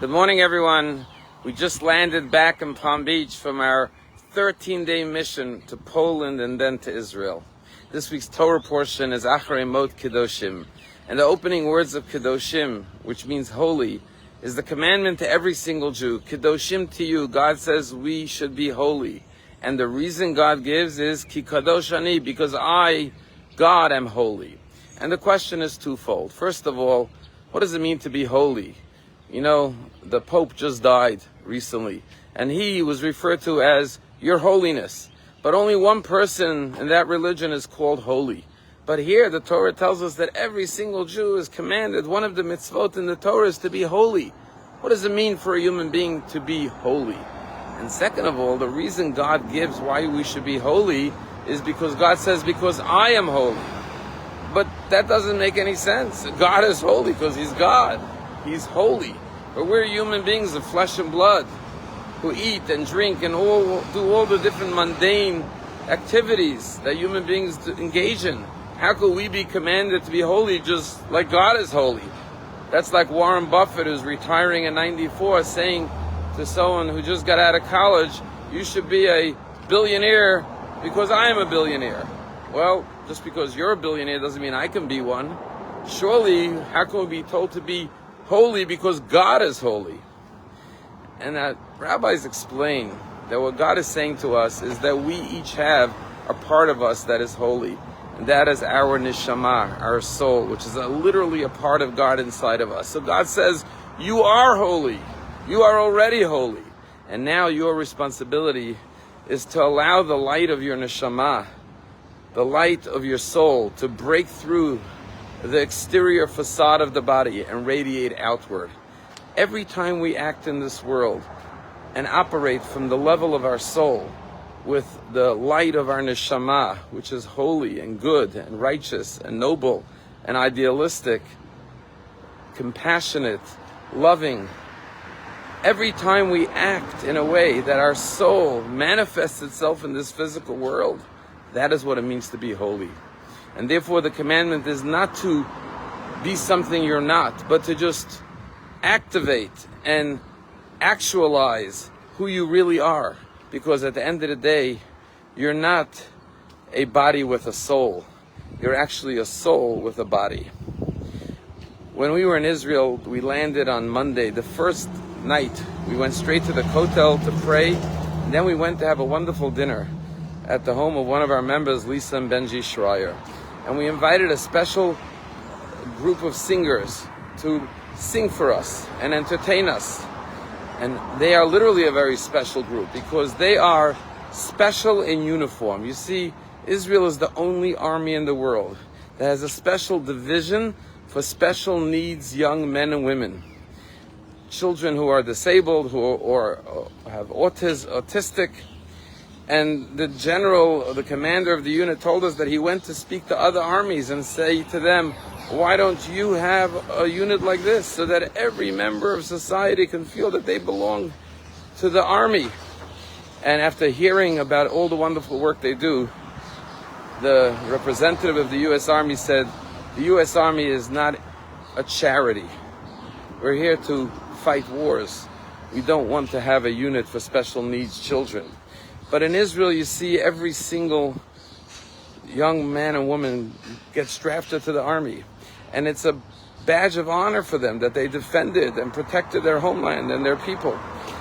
Good morning, everyone. We just landed back in Palm Beach from our 13-day mission to Poland and then to Israel. This week's Torah portion is Acharei Mot Kedoshim. And the opening words of Kedoshim, which means holy, is the commandment to every single Jew. Kedoshim to you, God says we should be holy. And the reason God gives is Ki Kadosh Ani, because I, God, am holy. And the question is twofold. First of all, what does it mean to be holy? You know, the Pope just died recently, and he was referred to as Your Holiness. But only one person in that religion is called holy. But here the Torah tells us that every single Jew is commanded, one of the mitzvot in the Torah is to be holy. What does it mean for a human being to be holy? And second of all, the reason God gives why we should be holy is because God says, because I am holy. But that doesn't make any sense. God is holy because He's God. He's holy. But we're human beings of flesh and blood who eat and drink and do all the different mundane activities that human beings engage in. How could we be commanded to be holy just like God is holy? That's like Warren Buffett, who's retiring at 94, saying to someone who just got out of college, you should be a billionaire because I am a billionaire. Well, just because you're a billionaire doesn't mean I can be one. Surely, how can we be told to be holy because God is holy? And that rabbis explain that what God is saying to us is that we each have a part of us that is holy. And that is our neshama, our soul, which is literally a part of God inside of us. So God says, you are holy. You are already holy. And now your responsibility is to allow the light of your neshama, the light of your soul, to break through the exterior facade of the body and radiate outward. Every time we act in this world and operate from the level of our soul with the light of our neshama, which is holy and good and righteous and noble and idealistic, compassionate, loving, every time we act in a way that our soul manifests itself in this physical world, that is what it means to be holy. And therefore the commandment is not to be something you're not, but to just activate and actualize who you really are. Because at the end of the day, you're not a body with a soul. You're actually a soul with a body. When we were in Israel, we landed on Monday. The first night, we went straight to the Kotel to pray, and then we went to have a wonderful dinner at the home of one of our members, Lisa and Benji Schreier. And we invited a special group of singers to sing for us and entertain us. And they are literally a very special group because they are special in uniform. You see, Israel is the only army in the world that has a special division for special needs young men and women. Children who are disabled, or have autistic. And the general, the commander of the unit, told us that he went to speak to other armies and say to them, why don't you have a unit like this so that every member of society can feel that they belong to the army? And after hearing about all the wonderful work they do, the representative of the U.S. Army said, the U.S. Army is not a charity. We're here to fight wars. We don't want to have a unit for special needs children. But in Israel, you see every single young man and woman gets drafted to the army. And it's a badge of honor for them that they defended and protected their homeland and their people.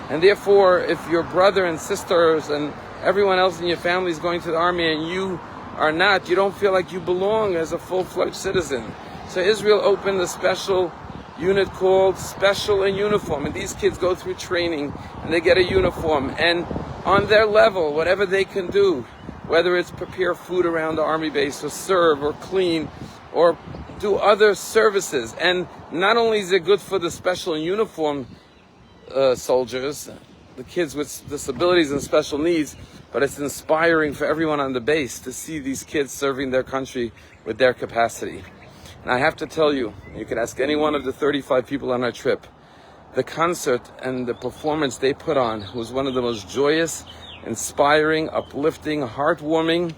And therefore, if your brother and sisters and everyone else in your family is going to the army and you are not, you don't feel like you belong as a full-fledged citizen. So Israel opened a special unit called Special in Uniform. And these kids go through training and they get a uniform. And on their level, whatever they can do, whether it's prepare food around the army base or serve or clean or do other services. And not only is it good for the special in uniform soldiers, the kids with disabilities and special needs, but it's inspiring for everyone on the base to see these kids serving their country with their capacity. And I have to tell you, you can ask any one of the 35 people on our trip, the concert and the performance they put on was one of the most joyous, inspiring, uplifting, heartwarming,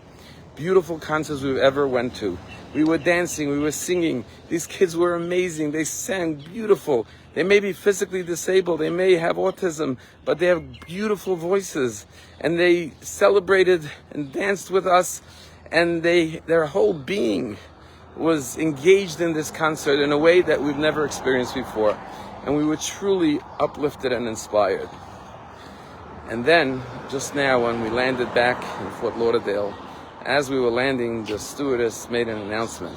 beautiful concerts we've ever went to. We were dancing, we were singing. These kids were amazing. They sang beautiful. They may be physically disabled, they may have autism, but they have beautiful voices, and they celebrated and danced with us, and their whole being was engaged in this concert in a way that we've never experienced before, and we were truly uplifted and inspired. And then, just now, when we landed back in Fort Lauderdale, as we were landing, the stewardess made an announcement.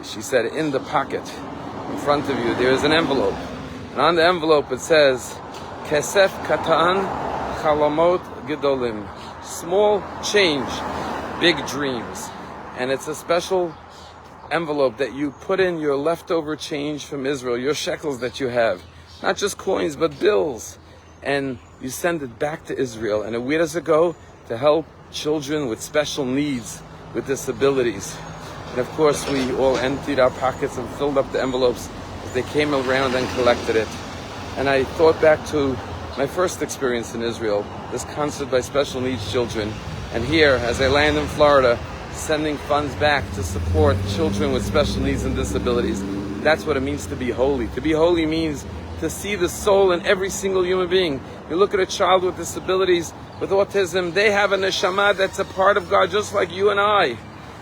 She said, in the pocket in front of you, there is an envelope. And on the envelope it says, Kesef Katan Chalamot Gedolim. Small change, big dreams. And it's a special envelope that you put in your leftover change from Israel, your shekels that you have. Not just coins, but bills. And you send it back to Israel. And where does it go? To help children with special needs, with disabilities. And of course, we all emptied our pockets and filled up the envelopes as they came around and collected it. And I thought back to my first experience in Israel, this concert by special needs children. And here, as I land in Florida, sending funds back to support children with special needs and disabilities. That's what it means to be holy. To be holy means to see the soul in every single human being. You look at a child with disabilities, with autism, they have a neshama that's a part of God just like you and I.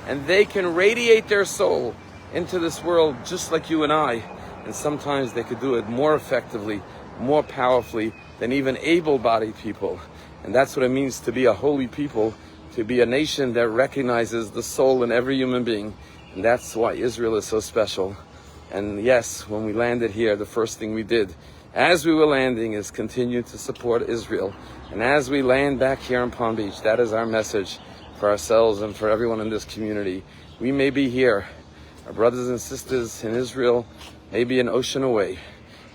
And they can radiate their soul into this world just like you and I. And sometimes they could do it more effectively, more powerfully than even able-bodied people. And that's what it means to be a holy people, to be a nation that recognizes the soul in every human being. And that's why Israel is so special. And yes, when we landed here, the first thing we did as we were landing is continue to support Israel. And as we land back here in Palm Beach, that is our message for ourselves and for everyone in this community. We may be here, our brothers and sisters in Israel may be an ocean away,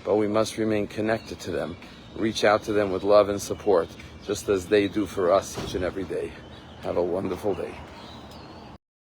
but we must remain connected to them, reach out to them with love and support, just as they do for us each and every day. Have a wonderful day.